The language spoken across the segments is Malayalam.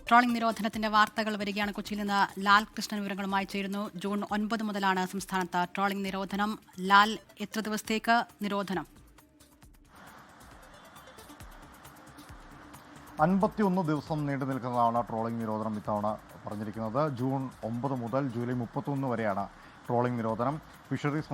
ട്രോളിംഗ് നിരോധനത്തിന്റെ വാർത്തകൾ വരികയാണ്. കൊച്ചിയിൽ നിന്ന് ലാൽ കൃഷ്ണൻ വിവരങ്ങളുമായി ചേരുന്നു. ജൂൺ 9 മുതലാണ് സംസ്ഥാനത്ത് ട്രോളിംഗ് നിരോധനം. ലാൽ, എത്ര ദിവസത്തേക്ക് നിരോധനം? 51 ദിവസം നീണ്ടു നിൽക്കുന്നതാണ് ട്രോളിംഗ് നിരോധനം ഇത്തവണ പറഞ്ഞിരിക്കുന്നത്. ജൂൺ 9 മുതൽ ജൂലൈ 31 വരെയാണ് ട്രോളിംഗ് നിരോധനം. ഫിഷറീസ്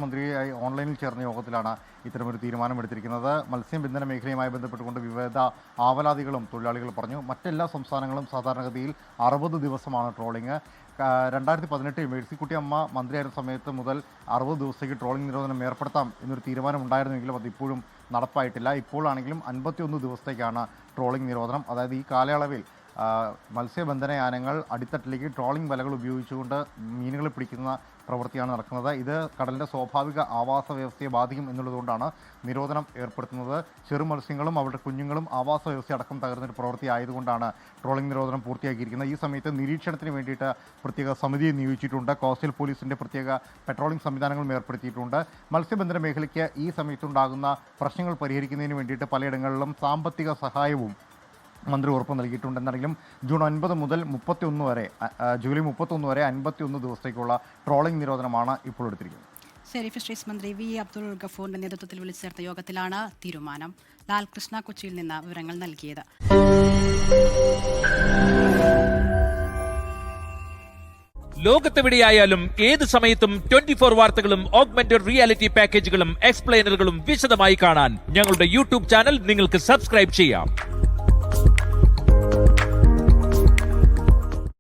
മന്ത്രിയായി ഓൺലൈനിൽ ചേർന്ന യോഗത്തിലാണ് ഇത്തരമൊരു തീരുമാനമെടുത്തിരിക്കുന്നത്. മത്സ്യബന്ധന മേഖലയുമായി ബന്ധപ്പെട്ടുകൊണ്ട് വിവിധ ആവലാതികളും തൊഴിലാളികൾ പറഞ്ഞു. മറ്റെല്ലാ സംസ്ഥാനങ്ങളും സാധാരണഗതിയിൽ 60 ദിവസമാണ് ട്രോളിംഗ്. 2018 മേഴ്സിക്കുട്ടി അമ്മ മന്ത്രിയായിരുന്ന സമയത്ത് മുതൽ 60 ദിവസത്തേക്ക് ട്രോളിംഗ് നിരോധനം ഏർപ്പെടുത്താം എന്നൊരു തീരുമാനം ഉണ്ടായിരുന്നെങ്കിലും അതിപ്പോഴും നടപ്പായിട്ടില്ല. ഇപ്പോഴാണെങ്കിലും 51 ദിവസത്തേക്കാണ് ട്രോളിംഗ് നിരോധനം. അതായത് ഈ കാലയളവിൽ മത്സ്യബന്ധനയാനങ്ങൾ അടിത്തട്ടിലേക്ക് ട്രോളിംഗ് വലകൾ ഉപയോഗിച്ചുകൊണ്ട് മീനുകളെ പിടിക്കുന്ന പ്രവൃത്തിയാണ് നടക്കുന്നത്. ഇത് കടലിൻ്റെ സ്വാഭാവിക ആവാസ വ്യവസ്ഥയെ ബാധിക്കും എന്നുള്ളതുകൊണ്ടാണ് നിരോധനം ഏർപ്പെടുത്തുന്നത്. ചെറു മത്സ്യങ്ങളും അവരുടെ കുഞ്ഞുങ്ങളും ആവാസ വ്യവസ്ഥ അടക്കം തകർന്നൊരു പ്രവൃത്തി ആയതുകൊണ്ടാണ് ട്രോളിംഗ് നിരോധനം പൂർത്തിയാക്കിയിരിക്കുന്നത്. ഈ സമയത്ത് നിരീക്ഷണത്തിന് വേണ്ടിയിട്ട് പ്രത്യേക സമിതിയെ നിയോഗിച്ചിട്ടുണ്ട്. കോസ്റ്റൽ പോലീസിൻ്റെ പ്രത്യേക പെട്രോളിംഗ് സംവിധാനങ്ങളും ഏർപ്പെടുത്തിയിട്ടുണ്ട്. മത്സ്യബന്ധന മേഖലയ്ക്ക് ഈ സമയത്തുണ്ടാകുന്ന പ്രശ്നങ്ങൾ പരിഹരിക്കുന്നതിന് വേണ്ടിയിട്ട് പലയിടങ്ങളിലും സാമ്പത്തിക സഹായവും മന്ത്രി ഉറപ്പ് നൽകിയിട്ടുണ്ടെന്നാണെങ്കിലും ജൂൺ 9 മുതൽ 31 വരെ ജൂലൈ 31 വരെ 51 ദിവസത്തേക്കുള്ള ട്രോളിംഗ് നിരോധനമാണ് ഇപ്പോൾ എടുത്തിരിക്കുന്നത്. ശരി, ഫിഷറീസ് മന്ത്രി വി അബ്ദുൾ ഗഫൂറിന്റെ നേതൃത്വത്തിൽ വിളിച്ചു ചേർത്ത യോഗത്തിലാണ് തീരുമാനം. ലാൽ കൃഷ്ണ കൊച്ചിയിൽ നിന്ന് വിവരങ്ങൾ നൽകിയത്. ലോകത്തെവിടെയായാലും ഏത് സമയത്തും 24 വാർത്തകളും ഓഗ്മെന്റഡ് റിയാലിറ്റി പാക്കേജുകളും എക്സ്പ്ലെയിനറുകളും വിശദമായി കാണാൻ ഞങ്ങളുടെ യൂട്യൂബ് ചാനൽ നിങ്ങൾക്ക് സബ്സ്ക്രൈബ് ചെയ്യാം.